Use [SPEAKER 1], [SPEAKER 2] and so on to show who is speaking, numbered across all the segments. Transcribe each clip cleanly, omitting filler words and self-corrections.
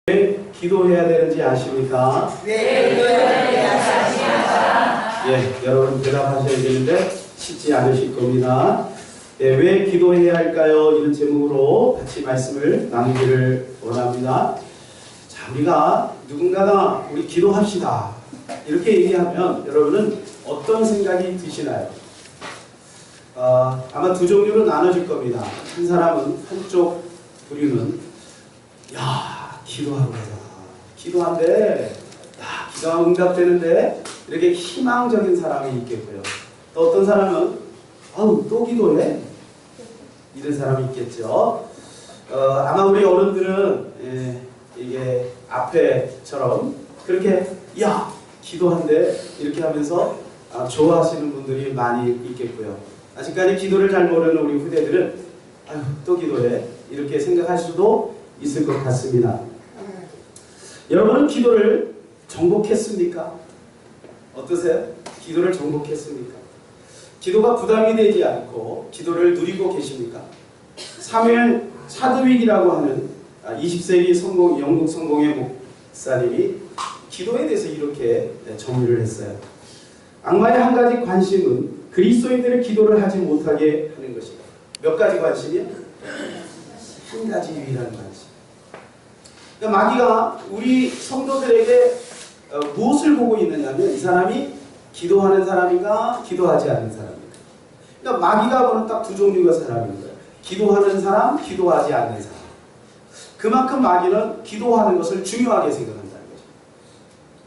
[SPEAKER 1] 왜 기도해야 되는지 아십니까?
[SPEAKER 2] 왜 기도해야 되는지 아십니까?
[SPEAKER 1] 예, 여러분 대답하셔야 되는데 쉽지 않으실 겁니다. 예, 왜 기도해야 할까요? 이런 제목으로 같이 말씀을 나누기를 원합니다. 자, 우리가 누군가가 우리 기도합시다 이렇게 얘기하면 여러분은 어떤 생각이 드시나요? 아마 두 종류로 나눠질 겁니다. 한 사람은, 한쪽 부류는 야, 기도하러 가자. 기도한데 기도가 응답되는데 이렇게 희망적인 사람이 있겠고요. 또 어떤 사람은 아우 또 기도해? 이런 사람이 있겠죠. 아마 우리 어른들은 이게 앞에처럼 그렇게 야 기도한대 이렇게 하면서 좋아하시는 분들이 많이 있겠고요. 아직까지 기도를 잘 모르는 우리 후대들은 아유 또 기도해 이렇게 생각할 수도 있을 것 같습니다. 여러분은 기도를 정복했습니까? 어떠세요? 기도를 정복했습니까? 기도가 부담이 되지 않고 기도를 누리고 계십니까? 사무엘 차드윅이라고 하는 20세기 영국 성공의 목사님이 기도에 대해서 이렇게 정의를 했어요. 악마의 한 가지 관심은 그리스도인들의 기도를 하지 못하게 하는 것이다. 몇 가지 관심이요? 한 가지 유일한 관심. 그러니까 마귀가 우리 성도들에게 무엇을 보고 있느냐면 이 사람이 기도하는 사람인가 기도하지 않는 사람인가. 그러니까 마귀가 보는 딱 두 종류의 사람인 거예요. 기도하는 사람, 기도하지 않는 사람. 그만큼 마귀는 기도하는 것을 중요하게 생각한다는 거죠.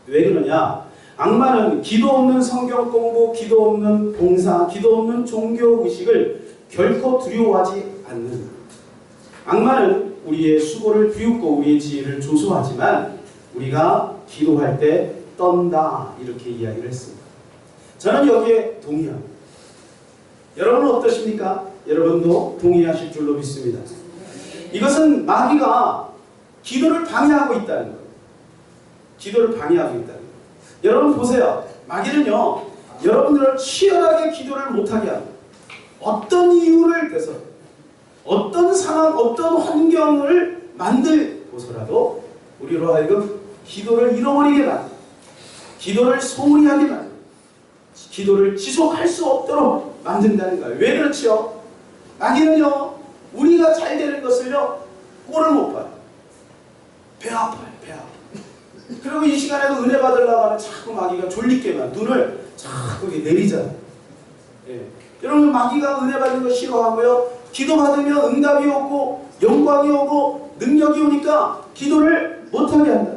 [SPEAKER 1] 왜 그러냐? 악마는 기도 없는 성경 공부, 기도 없는 봉사, 기도 없는 종교 의식을 결코 두려워하지 않는다. 악마는 우리의 수고를 비웃고 우리의 지혜를 조소하지만 우리가 기도할 때 떤다 이렇게 이야기를 했습니다. 저는 여기에 동의합니다. 여러분은 어떠십니까? 여러분도 동의하실 줄로 믿습니다. 이것은 마귀가 기도를 방해하고 있다는 거예요. 기도를 방해하고 있다는 거예요. 여러분 보세요. 마귀는요 여러분들을 치열하게 기도를 못하게 합니다. 어떤 이유를 대서 어떤 상황, 어떤 환경을 만들고서라도 우리로 하여금 기도를 잃어버리게 만듭니다. 기도를 소홀히 하게 만듭니다. 기도를 지속할 수 없도록 만든다는 거예요. 왜 그렇죠? 마귀는요 우리가 잘 되는 것을요 꼴을 못 봐요. 배 아파요. 배 아파요. 그리고 이 시간에도 은혜 받으려고 하면 자꾸 마귀가 졸리게만 눈을 자꾸 내리잖아요. 예. 여러분 마귀가 은혜 받는 거 싫어하고요. 기도 받으면 응답이 오고 영광이 오고 능력이 오니까 기도를 못하게 한다.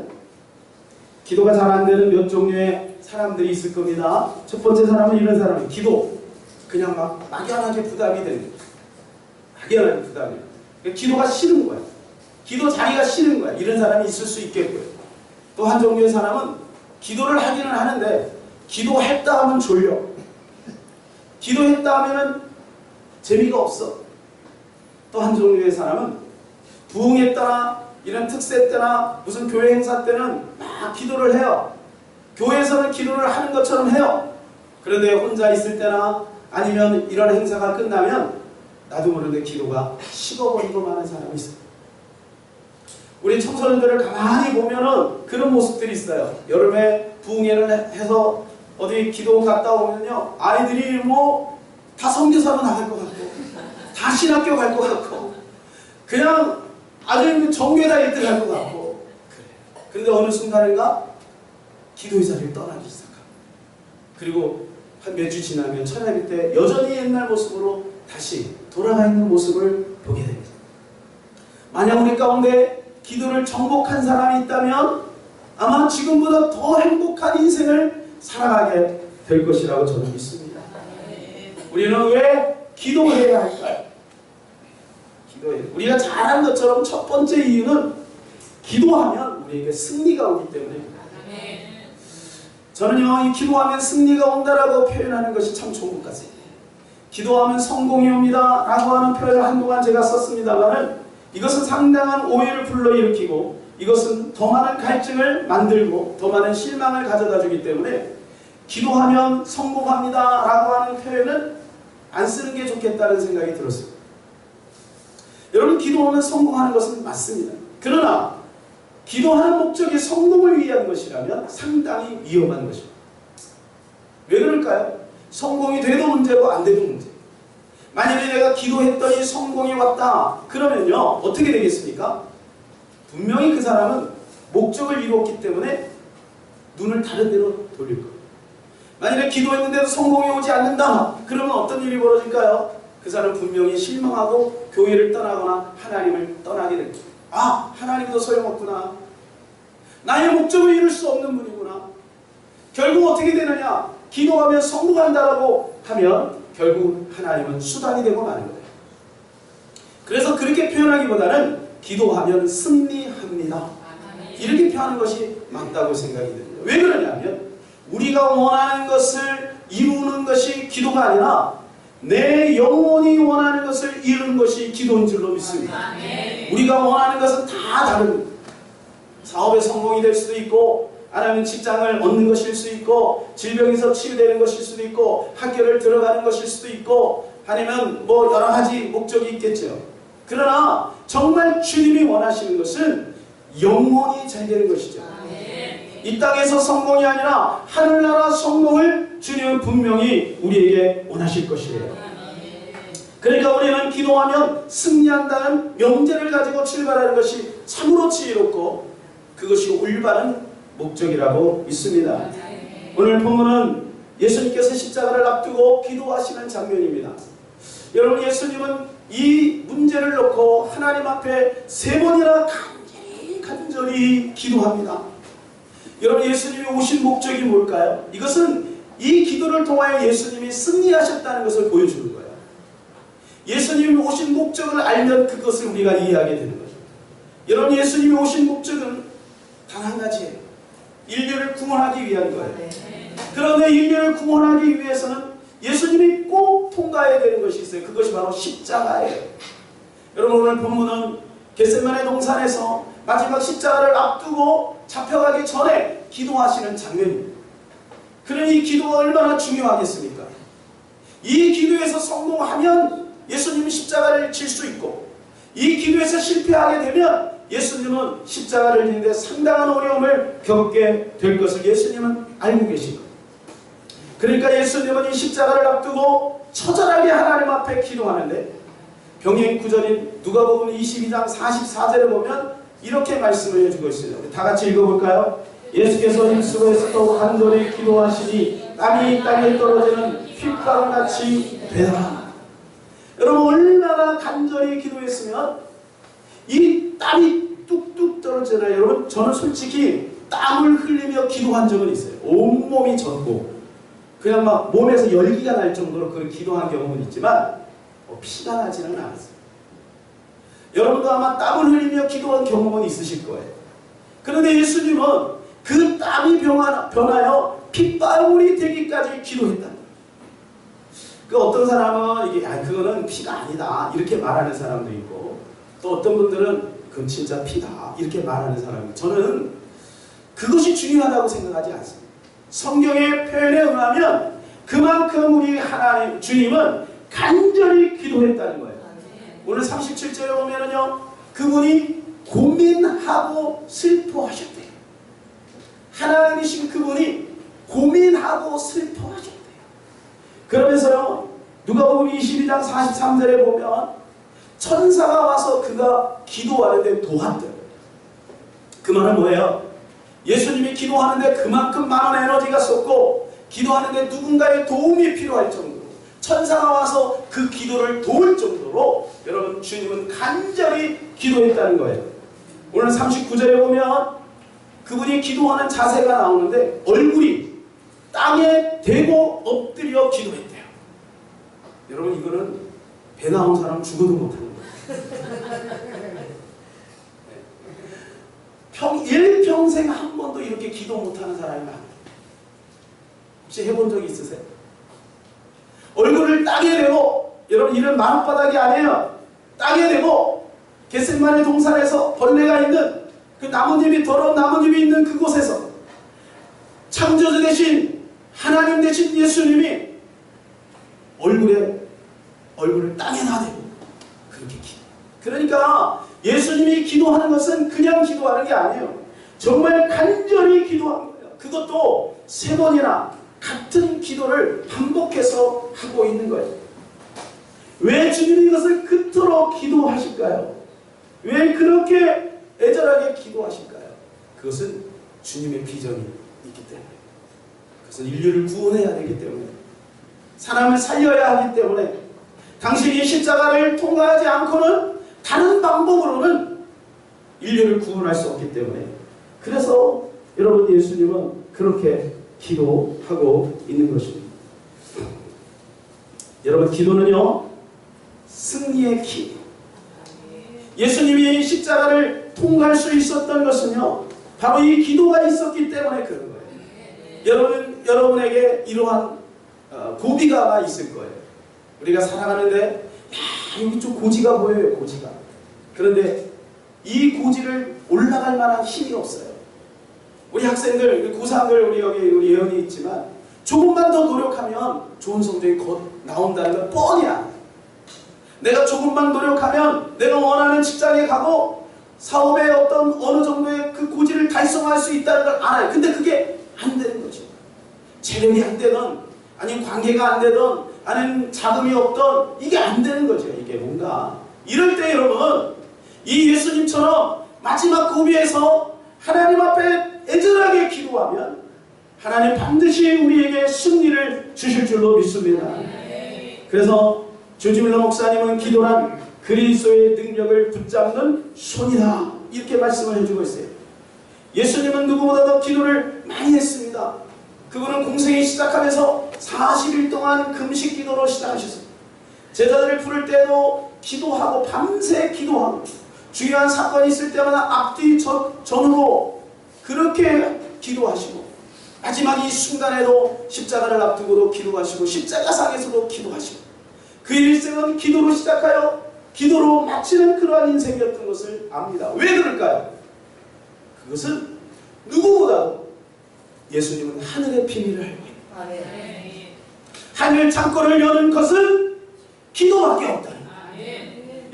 [SPEAKER 1] 기도가 잘 안 되는 몇 종류의 사람들이 있을 겁니다. 첫 번째 사람은 이런 사람이 기도 그냥 막 막연하게 부담이 되는 거예요. 막연하게 부담이 돼요. 기도가 싫은 거야. 기도 자기가 싫은 거야. 이런 사람이 있을 수 있겠고요. 또 한 종류의 사람은 기도를 하기는 하는데 기도했다 하면 졸려. 기도했다 하면은 재미가 없어. 또 한 종류의 사람은 부흥회 때나 이런 특세 때나 무슨 교회 행사 때는 막 기도를 해요. 교회에서는 기도를 하는 것처럼 해요. 그런데 혼자 있을 때나 아니면 이런 행사가 끝나면 나도 모르게 기도가 식어버리고 마는 사람이 있어요. 우리 청소년들을 가만히 보면은 그런 모습들이 있어요. 여름에 부흥회를 해서 어디 기도 갔다 오면요 아이들이 뭐 다 선교사로 나갈 것 같고 다 신학교 갈 것 같고 그냥 아주 정교다 1등 할 것 같고 그래요. 그런데 어느 순간인가 기도의 자리를 떠나기 시작합니다. 그리고 한 몇 주 지나면 천양일 때 여전히 옛날 모습으로 다시 돌아가 있는 모습을 보게 됩니다. 만약 우리 가운데 기도를 정복한 사람이 있다면 아마 지금보다 더 행복한 인생을 살아가게 될 것이라고 저는 믿습니다. 우리는 왜 기도해야 할까요? 우리가 잘한 것처럼 첫 번째 이유는 기도하면 우리에게 승리가 오기 때문입니다. 저는요 이 기도하면 승리가 온다라고 표현하는 것이 참 좋은 것 같습니다. 기도하면 성공이 옵니다 라고 하는 표현을 한동안 제가 썼습니다만 이것은 상당한 오해를 불러일으키고 이것은 더 많은 갈증을 만들고 더 많은 실망을 가져다 주기 때문에 기도하면 성공합니다 라고 하는 표현은 안 쓰는 게 좋겠다는 생각이 들었습니다. 여러분 기도하면 성공하는 것은 맞습니다. 그러나 기도하는 목적이 성공을 위한 것이라면 상당히 위험한 것입니다. 왜 그럴까요? 성공이 돼도 문제고 안 돼도 문제. 만약에 내가 기도했더니 성공이 왔다 그러면요 어떻게 되겠습니까? 분명히 그 사람은 목적을 이루었기 때문에 눈을 다른 데로 돌릴 거예요. 만약에 기도했는데도 성공이 오지 않는다 그러면 어떤 일이 벌어질까요? 그 사람은 분명히 실망하고 교회를 떠나거나 하나님을 떠나게 될 거예요. 아, 하나님도 소용없구나. 나의 목적을 이룰 수 없는 분이구나. 결국 어떻게 되느냐? 기도하면 성공한다라고 하면 결국 하나님은 수단이 되고 마는 거예요. 그래서 그렇게 표현하기보다는 기도하면 승리합니다. 이렇게 표현하는 것이 맞다고 생각이 됩니다. 왜 그러냐면 우리가 원하는 것을 이루는 것이 기도가 아니라 내 영혼이 원하는 것을 이루는 것이 기도인 줄로 믿습니다. 우리가 원하는 것은 다 다릅니다. 사업에 성공이 될 수도 있고 아니면 직장을 얻는 것일 수 있고 질병에서 치유되는 것일 수도 있고 학교를 들어가는 것일 수도 있고 아니면 뭐 여러 가지 목적이 있겠죠. 그러나 정말 주님이 원하시는 것은 영혼이 잘 되는 것이죠. 이 땅에서 성공이 아니라 하늘나라 성공을 주님은 분명히 우리에게 원하실 것이에요. 그러니까 우리는 기도하면 승리한다는 명제를 가지고 출발하는 것이 참으로 지혜롭고 그것이 올바른 목적이라고 믿습니다. 오늘 본문은 예수님께서 십자가를 앞두고 기도하시는 장면입니다. 여러분, 예수님은 이 문제를 놓고 하나님 앞에 3번이나 간절히 기도합니다. 여러분, 예수님이 오신 목적이 뭘까요? 이것은 이 기도를 통하여 예수님이 승리하셨다는 것을 보여주는 거예요. 예수님이 오신 목적을 알면 그것을 우리가 이해하게 되는 거죠. 여러분, 예수님이 오신 목적은 단 한 가지예요. 인류를 구원하기 위한 거예요. 그런데 인류를 구원하기 위해서는 예수님이 꼭 통과해야 되는 것이 있어요. 그것이 바로 십자가예요. 여러분, 오늘 본문은 겟세마네 동산에서 마지막 십자가를 앞두고 잡혀가기 전에 기도하시는 장면입니다. 그러니 이 기도가 얼마나 중요하겠습니까? 이 기도에서 성공하면 예수님은 십자가를 질 수 있고 이 기도에서 실패하게 되면 예수님은 십자가를 지는데 상당한 어려움을 겪게 될 것을 예수님은 알고 계신 거예요. 그러니까 예수님은 이 십자가를 앞두고 처절하게 하나님 앞에 기도하는데 병행 구절인 누가복음 22장 44절에 보면 이렇게 말씀을 해주고 있습니다. 우리 다 같이 읽어볼까요? 예수께서 힘쓰고에서 또 간절히 기도하시니 땀이 땅에 떨어지는 핏방울같이 되더라. 여러분, 얼마나 간절히 기도했으면 이 땀이 뚝뚝 떨어지잖아요. 여러분, 저는 솔직히 땀을 흘리며 기도한 적은 있어요. 온몸이 젖고 그냥 막 몸에서 열기가 날 정도로 그 기도한 경험은 있지만 피가 나지는 않았어요. 여러분도 아마 땀을 흘리며 기도한 경험은 있으실 거예요. 그런데 예수님은 그 땀이 변하여 핏방울이 되기까지 기도했다. 그 어떤 사람은 이게 그거는 피가 아니다 이렇게 말하는 사람도 있고 또 어떤 분들은 그건 진짜 피다 이렇게 말하는 사람이 저는 그것이 중요하다고 생각하지 않습니다. 성경의 표현에 의하면 그만큼 우리 하나님 주님은 간절히 기도했다는 거예요. 오늘 37절에 보면은요 그분이 고민하고 슬퍼하셨대요. 하나님이신 그분이 고민하고 슬퍼하셨대요. 그러면서요 누가복음 22장 43절에 보면 천사가 와서 그가 기도하는데 도왔대요. 그 말은 뭐예요? 예수님이 기도하는데 그만큼 많은 에너지가 쏟고 기도하는데 누군가의 도움이 필요할 정도로 천사가 와서 그 기도를 도울 정도로 여러분 주님은 간절히 기도했다는 거예요. 오늘 39절에 보면 그분이 기도하는 자세가 나오는데 얼굴이 땅에 대고 엎드려 기도했대요. 여러분, 이거는 배 나온 사람 죽어도 못하는 거예요. 일평생 한 번도 이렇게 기도 못하는 사람이 많아요. 혹시 해본 적이 있으세요? 얼굴을 땅에 대고, 여러분 이런 마룻바닥이 아니에요. 땅에 대고 겟세마네 동산에서 벌레가 있는 그 나뭇잎이 더러운 나뭇잎이 있는 그곳에서 창조주 대신 하나님 대신 예수님이 얼굴을 땅에 나대고 그렇게 기도. 그러니까 예수님이 기도하는 것은 그냥 기도하는 게 아니에요. 정말 간절히 기도하는 거예요. 그것도 3번이나 같은 기도를 반복해서 하고 있는 거예요. 왜 주님이 이것을 그토록 기도하실까요? 왜 그렇게 애절하게 기도하실까요? 그것은 주님의 비전이 있기 때문에, 그것은 인류를 구원해야 되기 때문에, 사람을 살려야 하기 때문에, 당신이 십자가를 통과하지 않고는 다른 방법으로는 인류를 구원할 수 없기 때문에, 그래서 여러분 예수님은 그렇게 기도하고 있는 것입니다. 여러분 기도는요, 승리의 키. 예수님이 십자가를 통과할 수 있었던 것은요, 바로 이 기도가 있었기 때문에 그런 거예요. 여러분에게 이러한 고비가 있을 거예요. 우리가 살아가는데 여기 좀 고지가 보여요. 고지가. 그런데 이 고지를 올라갈 만한 힘이 없어요. 우리 학생들, 고3들 우리 예언이 있지만 조금만 더 노력하면 좋은 성적이 곧 나온다는 건 뻔히 알아요. 내가 조금만 노력하면 내가 원하는 직장에 가고 사업의 어떤 어느 정도의 그 고지를 달성할 수 있다는 걸 알아요. 근데 그게 안 되는 거죠. 재력이 안 되든, 아니면 관계가 안 되든, 아니면 자금이 없든, 이게 안 되는 거죠. 이게 뭔가. 이럴 때 여러분, 이 예수님처럼 마지막 고비에서 하나님 앞에 애절하게 기도하면 하나님 반드시 우리에게 승리를 주실 줄로 믿습니다. 그래서 조지밀러 목사님은 기도란 그리스도의 능력을 붙잡는 손이다, 이렇게 말씀을 해주고 있어요. 예수님은 누구보다도 기도를 많이 했습니다. 그분은 공생이 시작하면서 40일 동안 금식 기도로 시작하셨습니다. 제자들을 부를 때도 기도하고 밤새 기도하고 중요한 사건이 있을 때마다 앞뒤 전후로 그렇게 기도하시고 마지막 이 순간에도 십자가를 앞두고도 기도하시고 십자가상에서도 기도하시고 그 일생은 기도로 시작하여 기도로 마치는 그러한 인생이었던 것을 압니다. 왜 그럴까요? 그것은 누구보다도 예수님은 하늘의 비밀을 알고 있다. 하늘 창고를 여는 것은 기도밖에 없다.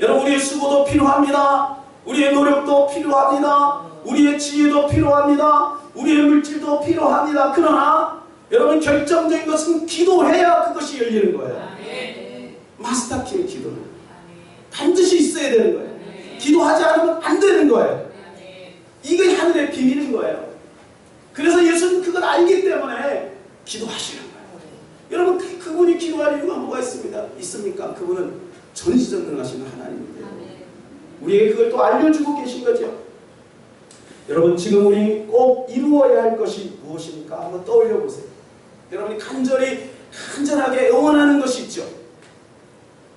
[SPEAKER 1] 여러분, 우리의 수고도 필요합니다. 우리의 노력도 필요합니다. 우리의 지혜도 필요합니다. 우리의 물질도 필요합니다. 그러나 여러분, 결정적인 것은 기도해야 그것이 열리는 거예요. 마스터키의 기도는 반드시 있어야 되는 거예요. 기도하지 않으면 안 되는 거예요. 이게 하늘의 비밀인 거예요. 그래서 예수는 그걸 알기 때문에 기도하시는 거예요. 여러분, 그분이 기도할 이유가 뭐가 있습니까? 그분은 전지전능하신 하나님인데요. 우리에게 그걸 또 알려주고 계신 거죠. 여러분, 지금 우리 꼭 이루어야 할 것이 무엇입니까? 한번 떠올려 보세요. 여러분이 간절하게 애원하는 것이 있죠.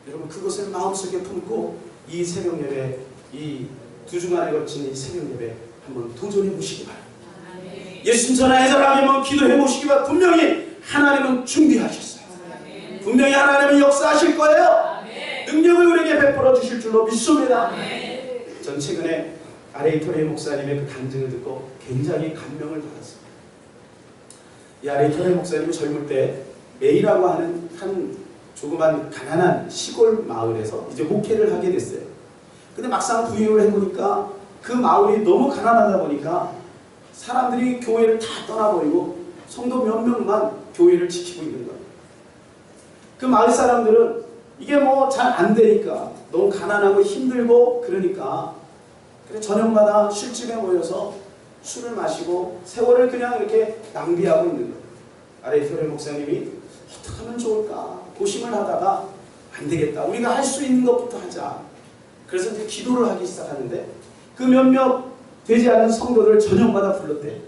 [SPEAKER 1] 여러분, 그것을 마음속에 품고 이 새벽 예배, 이 2주간에 걸친 이 새벽 예배 한번 도전해 보시기 바랍니다. 예수님 전에 애절하게 한번 기도해 보시기 바랍니다. 분명히 하나님은 준비하셨어요. 분명히 하나님은 역사하실 거예요. 능력을 우리에게 베풀어 주실 줄로 믿습니다. 전 최근에 R.A. 토레이 목사님의 그 간증을 듣고 굉장히 감명을 받았습니다. 이 R.A. 토레이 목사님이 젊을 때 메이라고 하는 한 조그만 가난한 시골 마을에서 이제 목회를 하게 됐어요. 근데 막상 부임을 해보니까 그 마을이 너무 가난하다 보니까 사람들이 교회를 다 떠나버리고 성도 몇 명만 교회를 지키고 있는 거예요. 그 마을 사람들은 이게 뭐 잘 안 되니까 너무 가난하고 힘들고 그러니까 그래 저녁마다 술집에 모여서 술을 마시고 세월을 그냥 이렇게 낭비하고 있는 거예요. R.A. 토레이 목사님이 어떻게 하면 좋을까 고심을 하다가 안 되겠다, 우리가 할 수 있는 것부터 하자. 그래서 이제 기도를 하기 시작하는데 그 몇몇 되지 않은 성도들을 저녁마다 불렀대요.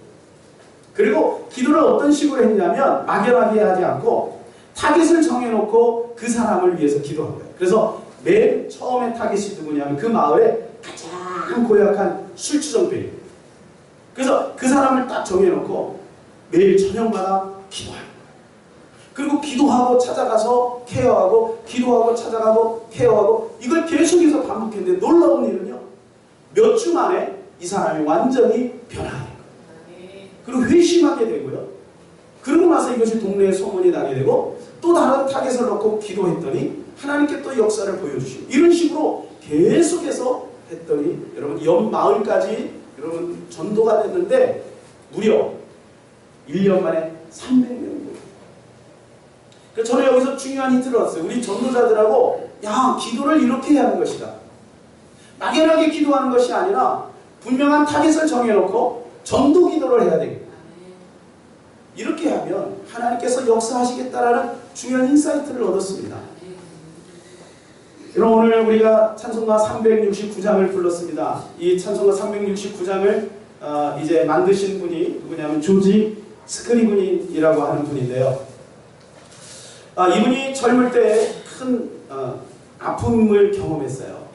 [SPEAKER 1] 그리고 기도를 어떤 식으로 했냐면 막연하게 하지 않고 타깃을 정해놓고 그 사람을 위해서 기도한 거예요. 그래서 맨 처음에 타깃이 누구냐면 그 마을에 가장 고약한 술주정뱅이. 그래서 그 사람을 딱 정해놓고 매일 저녁마다 기도하는 거예요. 그리고 기도하고 찾아가서 케어하고 기도하고 찾아가고 케어하고 이걸 계속해서 반복했는데 놀라운 일은요, 몇 주 만에 이 사람이 완전히 변하게 돼요. 그리고 회심하게 되고요. 그러고 나서 이것이 동네에 소문이 나게 되고 또 다른 타겟을 놓고 기도했더니 하나님께 또 역사를 보여주시고 이런 식으로 계속해서 했더니 여러분 옆 마을까지 여러분 전도가 됐는데 무려 1년 만에 300명. 그래서 저는 여기서 중요한 힌트를 얻었어요. 우리 전도자들하고 야, 기도를 이렇게 해야 하는 것이다. 막연하게 기도하는 것이 아니라 분명한 타깃을 정해놓고 전도 기도를 해야 되겠다. 이렇게 하면 하나님께서 역사하시겠다라는 중요한 인사이트를 얻었습니다. 그럼 오늘 우리가 찬송가 369장을 불렀습니다. 이 찬송가 369장을 이제 만드신 분이 누구냐면 조지 스크리그닌이라고 하는 분인데요. 이분이 젊을 때 큰 아픔을 경험했어요.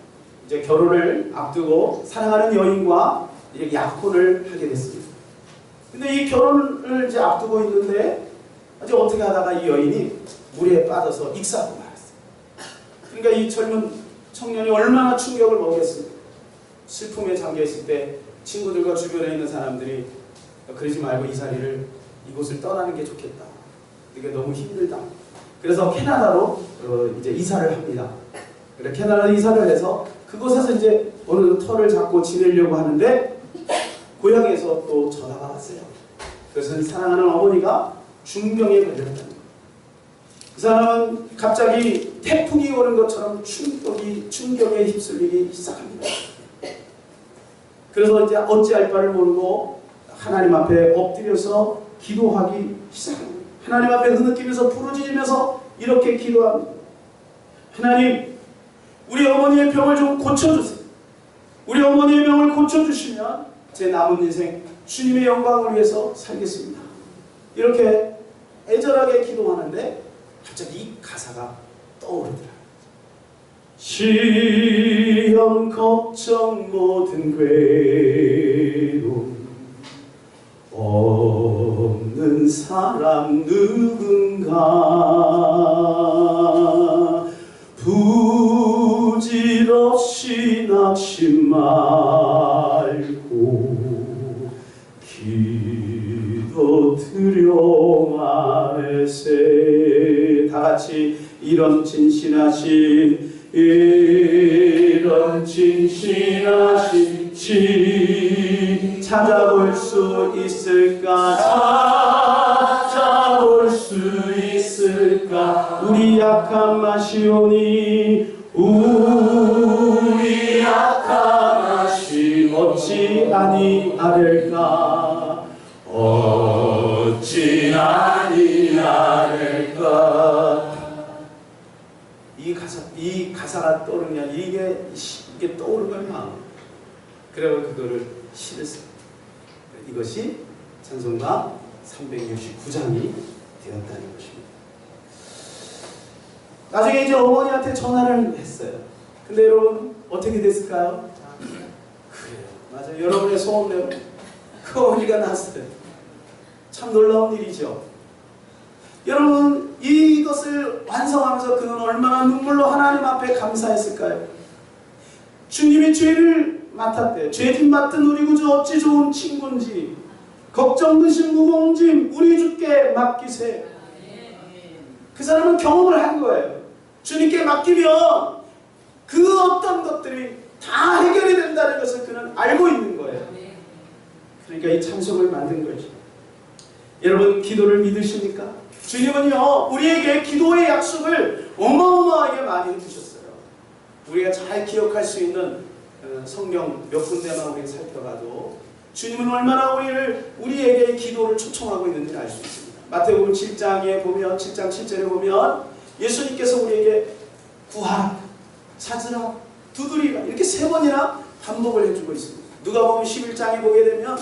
[SPEAKER 1] 이제 결혼을 앞두고 사랑하는 여인과 이제 약혼을 하게 됐습니다. 근데 이 결혼을 이제 앞두고 있는데 이제 어떻게 하다가 이 여인이 물에 빠져서 익사하고 말았어요. 그러니까 이 젊은 청년이 얼마나 충격을 먹겠습니까? 슬픔에 잠겨 있을 때 친구들과 주변에 있는 사람들이 그러지 말고 이곳을 떠나는 게 좋겠다. 이게 너무 힘들다. 그래서 캐나다로 이제 이사를 합니다. 그래 캐나다로 이사를 해서 그곳에서 이제 어느 터를 잡고 지내려고 하는데 고향에서 또 전화가 왔어요. 그것은 사랑하는 어머니가 중병에 걸렸다는 거예요. 그 사람은 갑자기 태풍이 오는 것처럼 충격에 휩쓸리기 시작합니다. 그래서 이제 어찌할 바를 모르고 하나님 앞에 엎드려서 기도하기 시작합니다. 하나님 앞에 흐느끼면서 부르짖으면서 이렇게 기도합니다. 하나님, 우리 어머니의 병을 좀 고쳐주세요. 우리 어머니의 병을 고쳐주시면 제 남은 인생 주님의 영광을 위해서 살겠습니다. 이렇게 애절하게 기도하는데 갑자기 이 가사가 떠오르더라. 시험 걱정 모든 괴로움 없는 사람 누군가 부질없이 낙심 말고 기도 드려마세. 다같이 이런 진실하신 지 찾아볼 수 있을까? 찾아볼 수 있을까? 우리 약한 마시오니 우리 약한 마시 어찌 아니하될까? 어찌 아니하될까? 이 가사가 떠오르냐? 이게 떠오르는 마음. 그래서 그거를 시를 씁니다. 이것이 찬송가 369장이 되었다는 것입니다. 나중에 이제 어머니한테 전화를 했어요. 근데 여러분 어떻게 됐을까요? 그래요. 맞아요. 여러분의 소원대로 그 어머니가 났어요. 참 놀라운 일이죠. 여러분 이것을 완성하면서 그는 얼마나 눈물로 하나님 앞에 감사했을까요? 주님이 죄를 맡았대요. 죄짐 맡은 우리 구주 어찌 좋은 친구인지 걱정 드신 무공짐 우리 주께 맡기세. 그 사람은 경험을 한 거예요. 주님께 맡기면 그 어떤 것들이 다 해결이 된다는 것을 그는 알고 있는 거예요. 그러니까 이 찬송을 만든 거죠. 여러분 기도를 믿으십니까? 주님은요 우리에게 기도의 약속을 어마어마하게 많이 해주셨어요. 우리가 잘 기억할 수 있는 성경 몇 군데만 우리 살펴봐도 주님은 얼마나 우리에게 기도를 초청하고 있는지를 알 수 있습니다. 마태복음 7장에 보면 7장 7절에 보면 예수님께서 우리에게 구하라, 찾으라, 두드리라 이렇게 3번이나 반복을 해주고 있습니다. 누가복음 11장에 보게 되면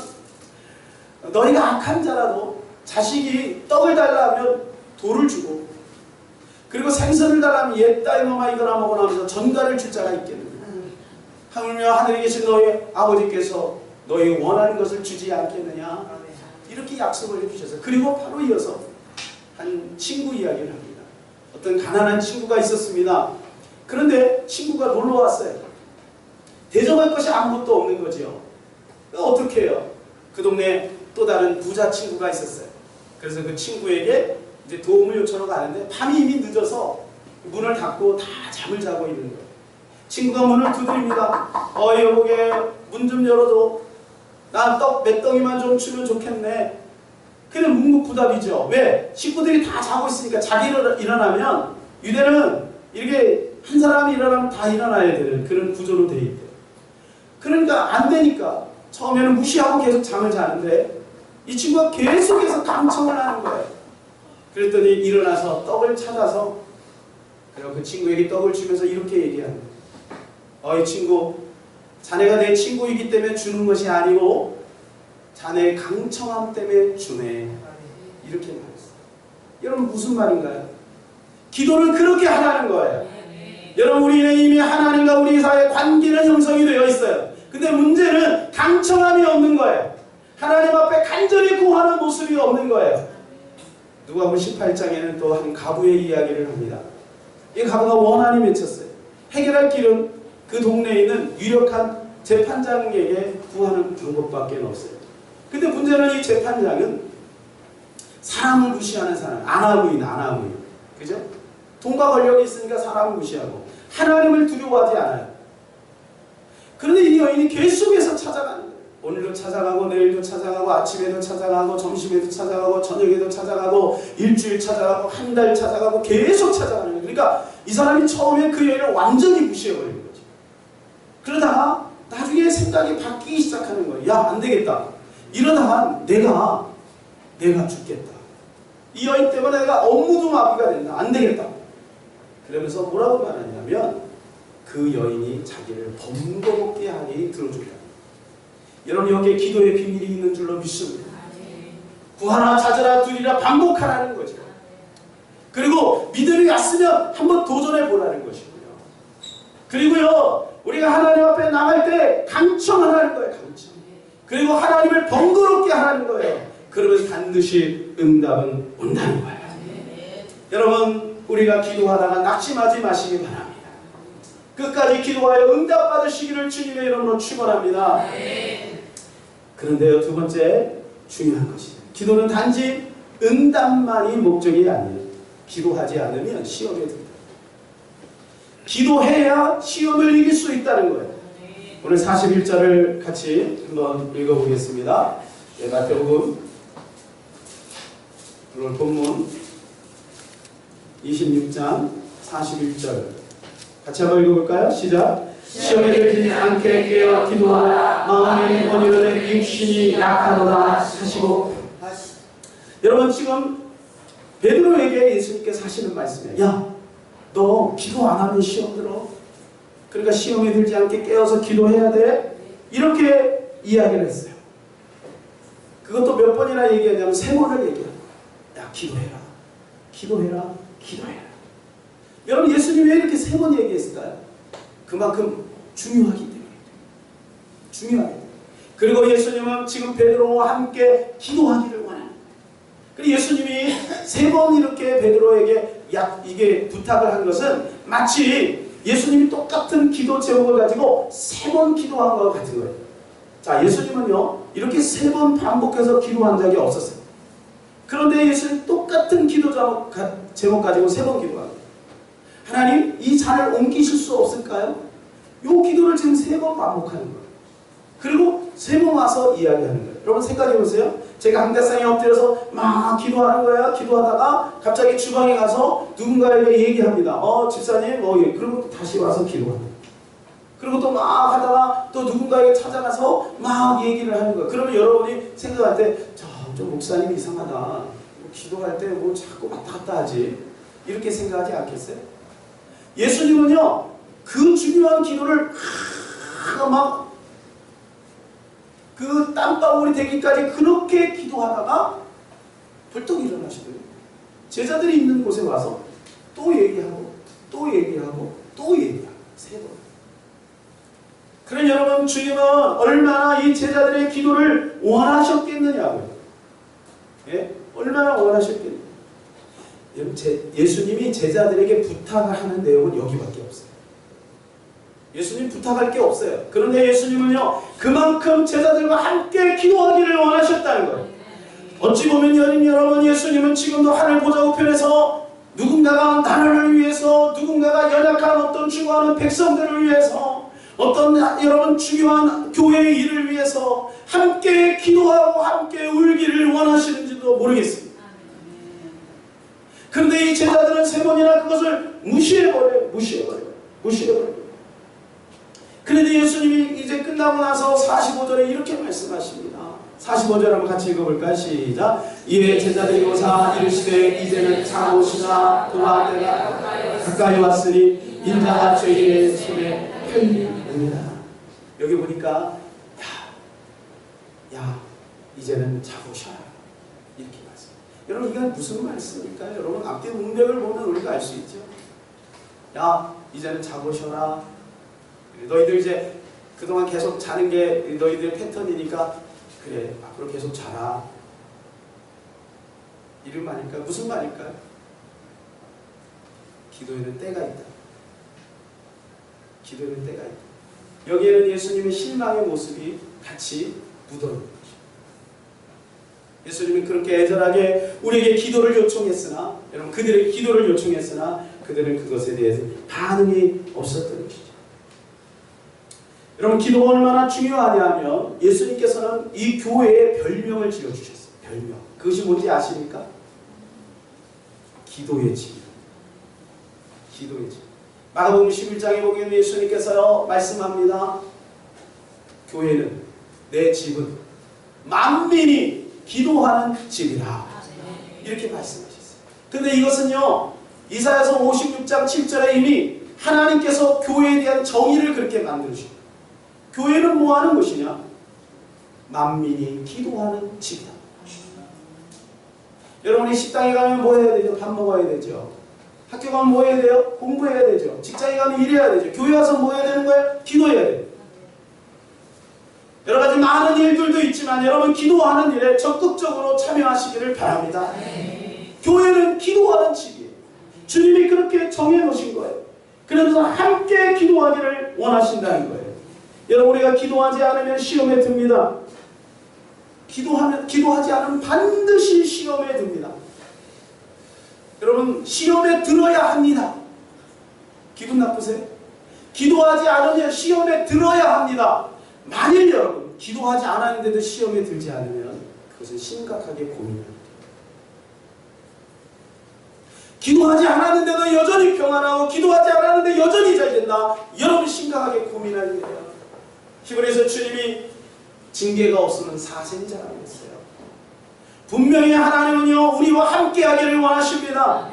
[SPEAKER 1] 너희가 악한 자라도 자식이 떡을 달라 하면 돌을 주고 그리고 생선을 달라 하면 옛딸 놈아 이거나 먹으라 하면서 전갈을 줄 자가 있겠느냐. 하물며 하늘에 계신 너희 아버지께서 너희 원하는 것을 주지 않겠느냐. 이렇게 약속을 해주셔서 그리고 바로 이어서 한 친구 이야기를 합니다. 어떤 가난한 친구가 있었습니다. 그런데 친구가 놀러 왔어요. 대접할 것이 아무것도 없는 거죠. 어떻게 해요? 그 동네에 또 다른 부자 친구가 있었어요. 그래서 그 친구에게 이제 도움을 요청하러 가는데 밤이 이미 늦어서 문을 닫고 다 잠을 자고 있는 거예요. 친구가 문을 두드립니다. 여보게 문 좀 열어줘. 나 떡 몇 덩이만 좀 주면 좋겠네. 그는 묵묵부답이죠. 왜? 식구들이 다 자고 있으니까 자기 일어나면 유대는 이렇게 한 사람이 일어나면 다 일어나야 되는 그런 구조로 돼 있대요. 그러니까 안 되니까 처음에는 무시하고 계속 잠을 자는데 이 친구가 계속해서 강청을 하는 거예요. 그랬더니 일어나서 떡을 찾아서 그리고 그 친구에게 떡을 주면서 이렇게 얘기하는 거예요. 이 친구, 자네가 내 친구이기 때문에 주는 것이 아니고 자네의 강청함 때문에 주네. 이렇게 말했어요. 여러분 무슨 말인가요? 기도를 그렇게 하라는 거예요. 여러분 우리는 이미 하나님과 우리 사이의 관계는 형성이 되어 있어요. 근데 문제는 강청함이 없는 거예요. 하나님 앞에 간절히 구하는 모습이 없는 거예요. 누가복음 18장에는 또 한 가부의 이야기를 합니다. 이 가부가 원한이 맺혔어요. 해결할 길은 그 동네에 있는 유력한 재판장에게 구하는 방법밖에 없어요. 근데 문제는 이 재판장은 사람을 무시하는 사람, 아나무인. 그죠? 돈과 권력이 있으니까 사람을 무시하고 하나님을 두려워하지 않아요. 그런데 이 여인이 계속해서 찾아가는 거예요. 오늘도 찾아가고 내일도 찾아가고 아침에도 찾아가고 점심에도 찾아가고 저녁에도 찾아가고 일주일 찾아가고 한 달 찾아가고 계속 찾아가는 거예요. 그러니까 이 사람이 처음에 그 여인을 완전히 무시해버리는 거죠. 그러다가 나중에 생각이 바뀌기 시작하는 거예요. 야, 안 되겠다. 이러다가 내가 죽겠다. 이 여인 때문에 내가 업무도 마비가 된다. 안 되겠다. 그러면서 뭐라고 말하냐면 그 여인이 자기를 번거롭게 하니 들어준다. 여러분 여기에 기도의 비밀이 있는 줄로 믿습니다. 구하라 찾으라 두리라 반복하라는 거죠. 그리고 믿음이 왔으면 한번 도전해 보라는 것이고요. 그리고요 우리가 하나님 앞에 나갈 때 강청하라는 거예요. 강청. 그리고 하나님을 번거롭게 하라는 거예요. 그러면 반드시 응답은 온다는 거예요. 여러분 우리가 기도하다가 낙심하지 마시기 바랍니다. 끝까지 기도하여 응답받으시기를 주님의 이름으로 축원합니다. 그런데요 두 번째 중요한 것이죠. 기도는 단지 응답만이 목적이 아니에요. 기도하지 않으면 시험에 듭니다. 기도해야 시험을 이길 수 있다는 거예요. 오늘 41절을 같이 한번 읽어보겠습니다. 마태복음 오늘 본문 26장 41절 같이 한번 읽어볼까요? 시작. 시험에 들지 않게 깨어 기도하라. 마음이 원이로되 육신이 약하도다 하시고. 여러분 지금 베드로에게 예수님께서 하시는 말씀이에요. 야, 너 기도 안 하면 시험 들어. 그러니까 시험에 들지 않게 깨어서 기도해야 돼. 이렇게 이야기를 했어요. 그것도 몇 번이나 얘기하냐면 3번을 얘기합니다. 야, 기도해라. 기도해라. 기도해라. 여러분 예수님이 왜 이렇게 3번 얘기했을까요? 그만큼 중요하기 때문에. 중요하기 때문에. 그리고 예수님은 지금 베드로와 함께 기도하기를 원합니다. 그리고 예수님이 3번 이렇게 베드로에게 이게 부탁을 한 것은 마치 예수님이 똑같은 기도 제목을 가지고 3번 기도한 것 같은 거예요. 자, 예수님은요 이렇게 3번 반복해서 기도한 적이 없었어요. 그런데 예수님 똑같은 기도 제목 가지고 3번 기도합니다. 하나님 이 잔을 옮기실 수 없을까요? 이 기도를 지금 3번 반복하는 거예요. 그리고 3번 와서 이야기하는 거예요. 여러분 생각해 보세요. 제가 강대상에 엎드려서 막 기도하는 거예요. 기도하다가 갑자기 주방에 가서 누군가에게 얘기합니다. 집사님 예. 그리고 또 다시 와서 기도합니다. 그리고 또 막 하다가 또 누군가에게 찾아가서 막 얘기를 하는 거예요. 그러면 여러분이 생각할 때 좀 목사님 이상하다. 기도할 때 뭐 자꾸 왔다 갔다 하지. 이렇게 생각하지 않겠어요? 예수님은요 그 중요한 기도를 막 그 땀방울이 되기까지 그렇게 기도하다가 벌떡 일어나시더니 제자들이 있는 곳에 와서 또 얘기하고 또 얘기하고 또 얘기하고 3번. 그럼 여러분 주님은 얼마나 이 제자들의 기도를 원하셨겠느냐고요. 예? 얼마나 원하셨겠느냐. 여러분 예수님이 제자들에게 부탁을 하는 내용은 여기밖에 없어요. 예수님 부탁할 게 없어요. 그런데 예수님은요 그만큼 제자들과 함께 기도하기를 원하셨다는 거예요. 어찌 보면 여러분 예수님은 지금도 하늘 보좌 우편에서 누군가가 나라를 위해서, 누군가가 연약한 어떤 죽어가는 백성들을 위해서, 어떤 여러분 중요한 교회의 일을 위해서 함께 기도하고 함께 울기를 원하시는지도 모르겠습니다. 그런데 이 제자들은 세 번이나 그것을 무시해버려요. 그런데 예수님이 이제 끝나고 나서 45절에 이렇게 말씀하십니다. 45절 한번 같이 읽어볼까요? 시작. 이에 제자들이 오사 이르시되 이제는 자오시나 그와 때가 가까이 왔으니 인자가 저희의 손에 편리합니다. 여기 보니까 야 이제는 자오셔라 이렇게 말씀. 여러분 이게 무슨 말씀일까요? 여러분 앞뒤 문맥을 보면 우리가 알 수 있죠. 야 이제는 자오셔라. 너희들 이제 그동안 계속 자는 게 너희들의 패턴이니까 그래 앞으로 계속 자라. 이런 말일까요? 무슨 말일까요? 기도에는 때가 있다. 기도에는 때가 있다. 여기에는 예수님의 실망의 모습이 같이 묻어있는 거죠. 예수님은 그렇게 애절하게 우리에게 기도를 요청했으나, 여러분 그들의 기도를 요청했으나 그들은 그것에 대해서 반응이 없었던 것이죠. 여러분 기도가 얼마나 중요하냐면 예수님께서는 이 교회에 별명을 지어주셨어요. 별명. 그것이 뭔지 아십니까? 기도의 집. 기도의 집. 마가복음 11장에 보면 예수님께서요 말씀합니다. 교회는 내 집은 만민이 기도하는 집이라. 이렇게 말씀하셨어요. 근데 이것은요 이사야서 56장 7절에 이미 하나님께서 교회에 대한 정의를 그렇게 만들어주십니다. 교회는 뭐 하는 것이냐? 만민이 기도하는 집이다. 여러분이 식당에 가면 뭐 해야 되죠? 밥 먹어야 되죠. 학교 가면 뭐 해야 돼요? 공부해야 되죠. 직장에 가면 일해야 되죠. 교회 와서 뭐 해야 되는 거예요? 기도해야 돼요. 여러 가지 많은 일들도 있지만 여러분 기도하는 일에 적극적으로 참여하시기를 바랍니다. 교회는 기도하는 집이에요. 주님이 그렇게 정해놓으신 거예요. 그래서 함께 기도하기를 원하신다는 거예요. 여러분 우리가 기도하지 않으면 시험에 듭니다. 기도하지 않으면 반드시 시험에 듭니다. 여러분 시험에 들어야 합니다. 기분 나쁘세요? 기도하지 않으면 시험에 들어야 합니다. 만일 여러분 기도하지 않았는데도 시험에 들지 않으면 그것은 심각하게 고민합니다. 기도하지 않았는데도 여전히 평안하고 기도하지 않았는데 여전히 잘 된다. 여러분 심각하게 고민할 일이에요. 히브리서 주님이 징계가 없으면 사생자라고 했어요. 분명히 하나님은요 우리와 함께하기를 원하십니다.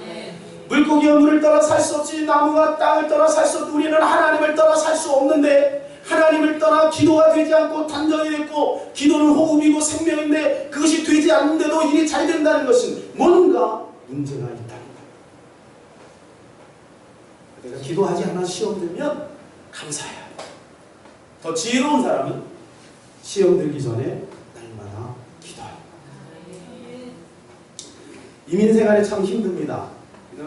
[SPEAKER 1] 물고기와 물을 따라 살 수 없지 나무가 땅을 따라 살 수 없고 우리는 하나님을 따라 살 수 없는데 하나님을 따라 기도가 되지 않고 단전이 됐고 기도는 호흡이고 생명인데 그것이 되지 않는데도 일이 잘 된다는 것은 뭔가 문제가 있다는 거예요. 내가 기도하지 않아 시험 들면 감사해요. 더 지혜로운 사람은 시험 들기 전에 날마다 기도해요. 이민생활이 참 힘듭니다.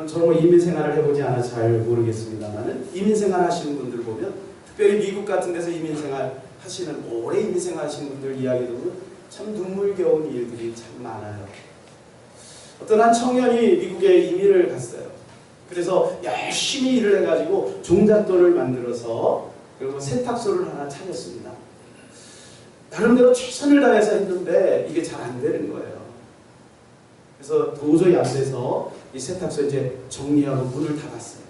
[SPEAKER 1] 저는 이민생활을 해보지 않아 잘 모르겠습니다만 이민생활 하시는 분들 보면 특별히 미국 같은 데서 이민생활 하시는 오래 이민생활 하시는 분들 이야기 들으면 참 눈물겨운 일들이 참 많아요. 어떤 한 청년이 미국에 이민을 갔어요. 그래서 열심히 일을 해가지고 종잣돈을 만들어서 그리고 세탁소를 하나 차렸습니다. 나름대로 최선을 다해서 했는데 이게 잘 안 되는 거예요. 그래서 도저히 안 돼서 이 세탁소 이제 정리하고 문을 닫았어요.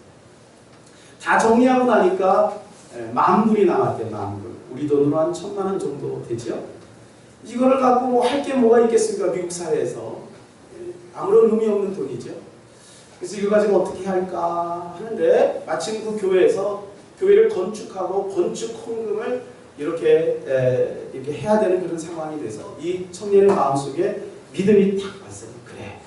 [SPEAKER 1] 다 정리하고 나니까 10,000불이 남았대요. 10,000불. 우리 돈으로 한 1,000만 원 정도 되죠. 이거를 갖고 뭐 할 게 뭐가 있겠습니까? 미국 사회에서. 아무런 의미 없는 돈이죠. 그래서 이거 가지고 어떻게 할까 하는데 마침 그 교회에서 교회를 건축하고 건축 헌금을 이렇게 해야 되는 그런 상황이 돼서 이 청년의 마음속에 믿음이 탁 왔어요. 그래.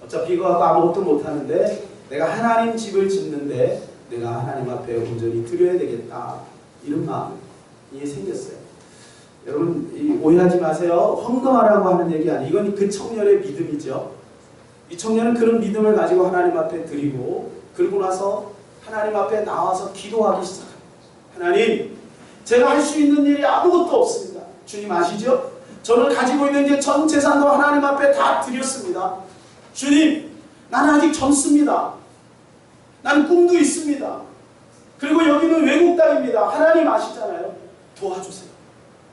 [SPEAKER 1] 어차피 이거 갖고 아무것도 못하는데 내가 하나님 집을 짓는데 내가 하나님 앞에 온전히 드려야 되겠다. 이런 마음이 생겼어요. 여러분 오해하지 마세요. 헌금하라고 하는 얘기 아니에요. 이건 그 청년의 믿음이죠. 이 청년은 그런 믿음을 가지고 하나님 앞에 드리고 그러고 나서 하나님 앞에 나와서 기도하기 시작합니다. 하나님, 제가 할 수 있는 일이 아무것도 없습니다. 주님 아시죠? 저는 가지고 있는 게 전 재산도 하나님 앞에 다 드렸습니다. 주님, 나는 아직 젊습니다. 나는 꿈도 있습니다. 그리고 여기는 외국 땅입니다. 하나님 아시잖아요. 도와주세요.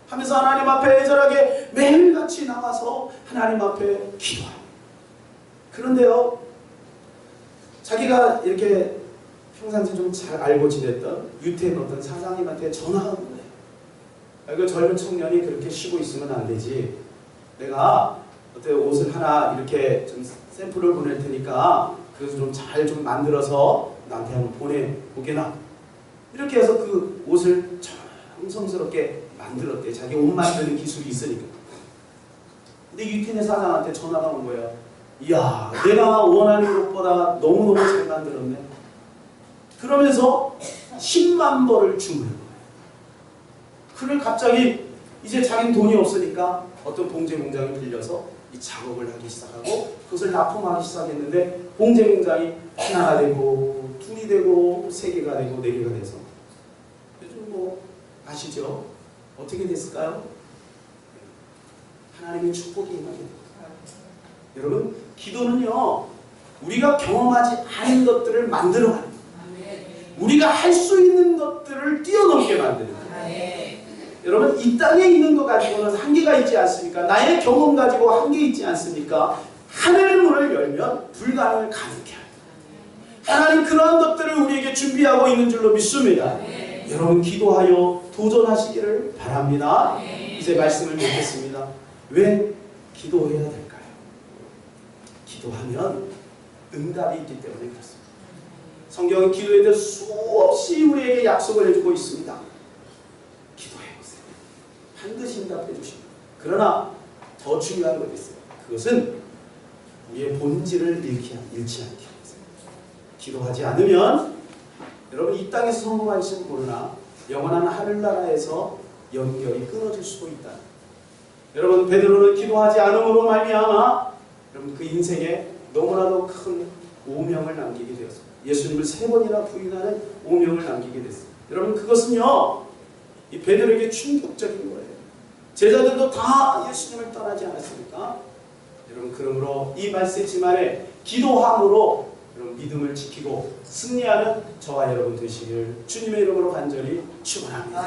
[SPEAKER 1] 하면서 하나님 앞에 애절하게 매일같이 나가서 하나님 앞에 기도합니다. 그런데요, 자기가 이렇게 평상시 좀 잘 알고 지냈던 유태인 어떤 사장님한테 전화가 온 거예요. 그 젊은 청년이 그렇게 쉬고 있으면 안 되지. 내가 어때 옷을 하나 이렇게 좀 샘플을 보낼 테니까 그래서 좀 잘 좀 만들어서 나한테 한번 보내보게나. 이렇게 해서 그 옷을 정성스럽게 만들었대. 자기 옷 만드는 기술이 있으니까. 근데 유태인의 사장한테 전화가 온 거예요. 이야, 내가 원하는 것보다 너무너무 잘 만들었네. 그러면서 10만 벌을 주문한 거예요. 그를 갑자기 이제 자기는 돈이 없으니까 어떤 봉제 공장을 빌려서 이 작업을 하기 시작하고 그것을 납품하기 시작했는데 봉제 공장이 하나가 되고 둘이 되고 세 개가 되고 네 개가 돼서 요즘 뭐 아시죠? 어떻게 됐을까요? 하나님의 축복이 임하게. 여러분, 기도는요, 우리가 경험하지 않은 것들을 만들어가는 거예요. 우리가 할 수 있는 것들을 뛰어넘게 만드는 거예요. 여러분, 이 땅에 있는 것 가지고는 한계가 있지 않습니까? 나의 경험 가지고 한계 있지 않습니까? 하늘의 문을 열면 불가능을 가능케 합니다. 하나님 그러한 것들을 우리에게 준비하고 있는 줄로 믿습니다. 여러분, 기도하여 도전하시기를 바랍니다. 이제 말씀을 맺겠습니다. 왜 기도해야 될까요? 기도하면 응답이 있기 때문에 그렇습니다. 성경은 기도에 대해 수없이 우리에게 약속을 해주고 있습니다. 기도해보세요. 반드시 응답해 주십니다. 그러나 더 중요한 것이 있어요. 그것은 우리의 본질을 잃지 않게 하세요. 기도하지 않으면 여러분 이 땅에서 성공할지는 모르나 영원한 하늘나라에서 연결이 끊어질 수도 있다. 여러분, 베드로는 기도하지 않음으로 말미암아 여러분 그 인생에 너무나도 큰 오명을 남기게 되었습니다. 예수님을 3번이나 부인하는 오명을 남기게 됐습니다. 여러분, 그것은요, 이 베드로에게 충격적인 거예요. 제자들도 다 예수님을 떠나지 않았습니까? 여러분, 그러므로 이 말씀지만에 기도함으로 여러분 믿음을 지키고 승리하는 저와 여러분 되시길 주님의 이름으로 간절히 축원합니다.